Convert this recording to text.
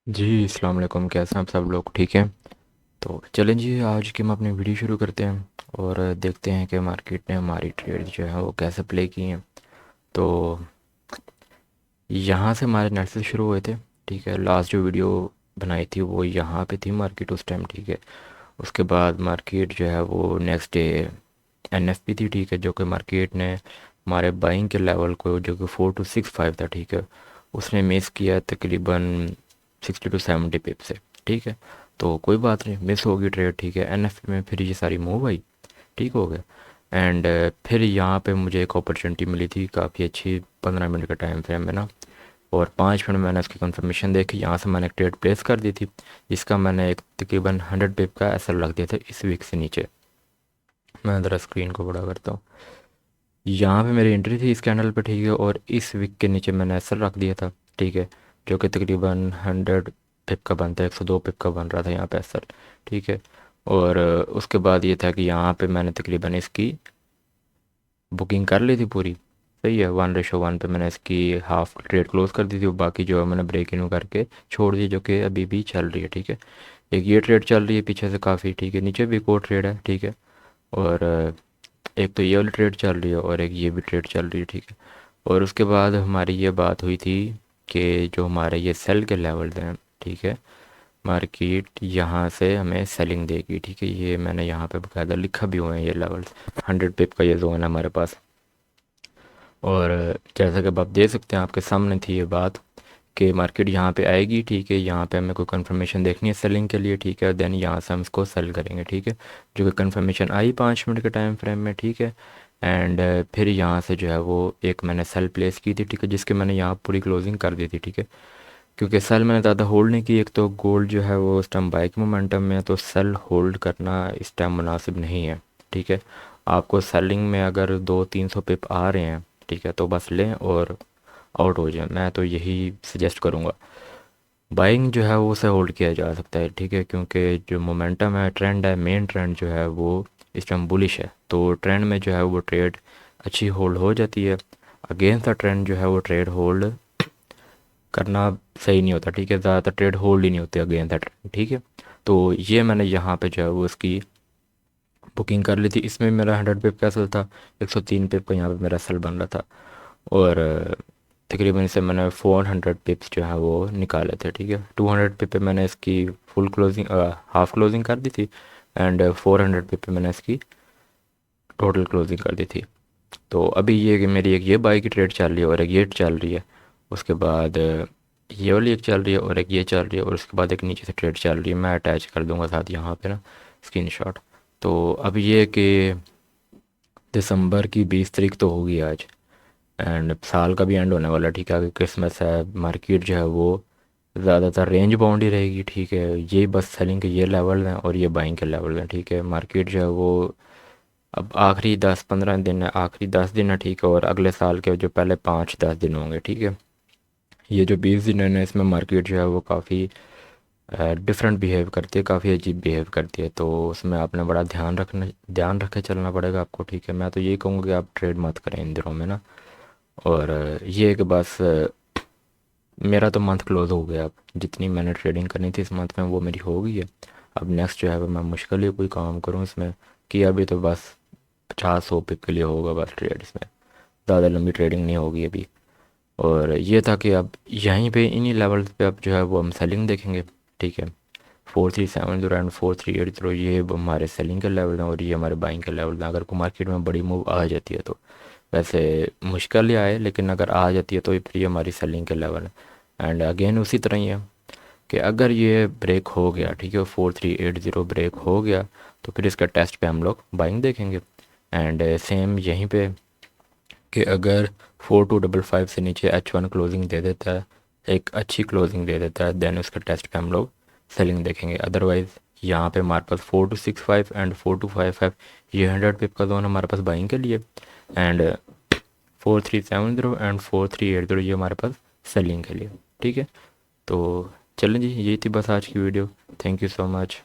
जी, अस्सलाम वालेकुम। कैसे हैं आप सब लोग? ठीक हैं? तो चलें जी, आज की हम अपनी वीडियो शुरू करते हैं और देखते हैं कि मार्केट ने हमारी ट्रेड जो है वो कैसे प्ले की हैं। तो यहाँ से हमारे नेट से शुरू हुए थे। ठीक है, लास्ट जो वीडियो बनाई थी वो यहाँ पे थी मार्केट उस टाइम। ठीक है, उसके बाद मार्केट जो है वो नेक्स्ट डे एनएफपी थी। ठीक है, जो कि मार्केट ने हमारे बाइंग के लेवल को, जो कि 4265 था, ठीक है, उसने मिस किया तकरीबन 60 to 70 पिप से। ठीक है, तो कोई बात नहीं, मिस होगी ट्रेड। ठीक है, एनएफपी में फिर ये सारी मूव आई, ठीक हो गया। एंड फिर यहाँ पे मुझे एक अपॉर्चुनिटी मिली थी काफ़ी अच्छी, 15 मिनट का टाइम फ्रेम में ना। और 5 मिनट मैंने उसकी कंफर्मेशन देखी, यहाँ से मैंने एक ट्रेड प्लेस कर दी थी, जिसका मैंने एक तकरीबन 100 पिप का एसएल रख दिया था इस वीक से नीचे। मैं ज़रा स्क्रीन को बड़ा करता हूँ। यहाँ पे मेरी एंट्री थी इस कैंडल पे, ठीक है, और इस विक के नीचे मैंने एसएल रख दिया था। ठीक है, जो कि तकरीबन 100 पिप का बनता है, 102 पिप का बन रहा था यहाँ पे एसएल। ठीक है, और उसके बाद ये था कि यहाँ पे मैंने तकरीबन इसकी बुकिंग कर ली थी पूरी। सही है, 1:1 पे मैंने इसकी हाफ ट्रेड क्लोज कर दी थी, और बाकी जो है मैंने ब्रेक इन करके छोड़ दी, जो कि अभी भी चल रही है। ठीक है, एक ये ट्रेड चल रही है पीछे से काफ़ी। ठीक है, नीचे भी एक और ट्रेड है। ठीक है, और एक तो ये वाली ट्रेड चल रही है और एक ये भी ट्रेड चल रही है। ठीक है, और उसके बाद हमारी ये बात हुई थी कि जो हमारे ये सेल के लेवल हैं, ठीक है, मार्केट यहाँ से हमें सेलिंग देगी। ठीक है, ये मैंने यहाँ पे बकायदा लिखा भी हुआ है, ये लेवल्स 100 पिप का ये जोन है हमारे पास। और जैसा कि अब आप देख सकते हैं, आपके सामने थी ये बात कि मार्केट यहाँ पे आएगी। ठीक है, यहाँ पे हमें कोई कंफर्मेशन देखनी है सेलिंग के लिए। ठीक है, देन यहाँ से हम इसको सेल करेंगे। ठीक है, जो कि कंफर्मेशन आई 5 मिनट के टाइम फ्रेम में। ठीक है, एंड फिर यहाँ से जो है वो एक मैंने सेल प्लेस की थी। ठीक है, जिसके मैंने यहाँ पूरी क्लोजिंग कर दी थी। ठीक है, क्योंकि सेल मैंने ज़्यादा होल्ड नहीं की। एक तो गोल्ड जो है वो इस टाइम बाइक मोमेंटम में है, तो सेल होल्ड करना इस टाइम मुनासिब नहीं है। ठीक है, आपको सेलिंग में अगर 200-300 पिप आ रहे हैं, ठीक है, तो बस लें और आउट हो जाए। मैं तो यही सजेस्ट करूँगा। बाइंग जो है वो उसे होल्ड किया जा सकता है। ठीक है, क्योंकि जो मोमेंटम है, ट्रेंड है, मेन ट्रेंड जो है वो इस टाइम बुलिश है, तो ट्रेंड में जो है वो ट्रेड अच्छी होल्ड हो जाती है। अगेंस्ट द ट्रेंड जो है वो ट्रेड होल्ड करना सही नहीं होता। ठीक है, ज़्यादातर ट्रेड होल्ड ही नहीं होते अगेंस्ट द ट्रेंड। ठीक है, तो ये मैंने यहाँ पे जो है वो इसकी बुकिंग कर ली थी। इसमें मेरा 100 पिप का असल था, 103 पिप का यहाँ पे मेरा असल बन रहा था। और तकरीबन इसे मैंने 400 पिप्स जो है वो निकाले थे। ठीक है, 200 पिप पे मैंने इसकी फुल क्लोजिंग, हाफ क्लोजिंग कर दी थी, एंड 400 पिप पे मैंने इसकी टोटल क्लोजिंग कर दी थी। तो अभी ये कि मेरी एक ये बाई की ट्रेड चल रही है और एक ये चल रही है। उसके बाद ये वाली एक चल रही है और एक ये चल रही है, और उसके बाद एक नीचे से ट्रेड चल रही है। मैं अटैच कर दूंगा साथ यहाँ पे ना स्क्रीनशॉट। तो अब ये कि दिसंबर की 20 तारीख तो होगी आज, एंड साल का भी एंड होने वाला है। ठीक है, अगर क्रिसमस है, मार्केट जो है वो ज़्यादातर रेंज बाउंड ही रहेगी। ठीक है, ये बस सेलिंग के ये लेवल हैं और ये बाइंग के लेवल हैं। ठीक है, मार्केट जो है वो अब आखिरी 10-15 दिन है, आखिरी 10 दिन है। ठीक है, और अगले साल के जो पहले 5-10 दिन होंगे। ठीक है, ये जो 20 दिन है ना, इसमें मार्केट जो है वो काफ़ी डिफरेंट बिहेव करती है, काफ़ी अजीब बिहेव करती है। तो उसमें आपने बड़ा ध्यान रख के चलना पड़ेगा आपको। ठीक है, मैं तो यही कहूँगा कि आप ट्रेड मत करें इन दिनों में ना। और ये है कि बस मेरा तो मंथ क्लोज हो गया। अब जितनी मैंने ट्रेडिंग करनी थी इस मंथ में वो मेरी हो गई है। अब नेक्स्ट जो है वो मैं मुश्किल ही कोई काम करूँ इसमें, कि अभी तो बस 50-100 पिप के लिए होगा बस ट्रेड इसमें, ज़्यादा लंबी ट्रेडिंग नहीं होगी अभी। और ये था कि अब यहीं पे इन्हीं लेवल्स पे अब जो है वो हम सेलिंग देखेंगे। ठीक है, 4370 एंड 4380 ये हमारे सेलिंग के लेवल हैं, और ये हमारे बाइंग के लेवल हैं। अगर कोई मार्केट में बड़ी मूव आ जाती है तो, वैसे मुश्किल ही आए, लेकिन अगर आ जाती है तो ये फिर ये हमारी सेलिंग के लेवल है। एंड अगेन उसी तरह ही है कि अगर ये ब्रेक हो गया, ठीक है, 4380 ब्रेक हो गया, तो फिर इसका टेस्ट पे हम लोग बाइंग देखेंगे। एंड सेम यहीं पे कि अगर 4255 से नीचे H1 क्लोजिंग दे देता है, एक अच्छी क्लोजिंग दे देता है, देन उसके टेस्ट पे हम लोग सेलिंग देखेंगे। अदरवाइज़ यहाँ पे हमारे पास 4265 एंड 4255 ये 100 पिप का जोन हमारे पास बाइंग के लिए, एंड 4370 एंड 4380 ये हमारे पास सेलिंग के लिए। ठीक है, तो चलें जी, यही थी बस आज की video. Thank you so much.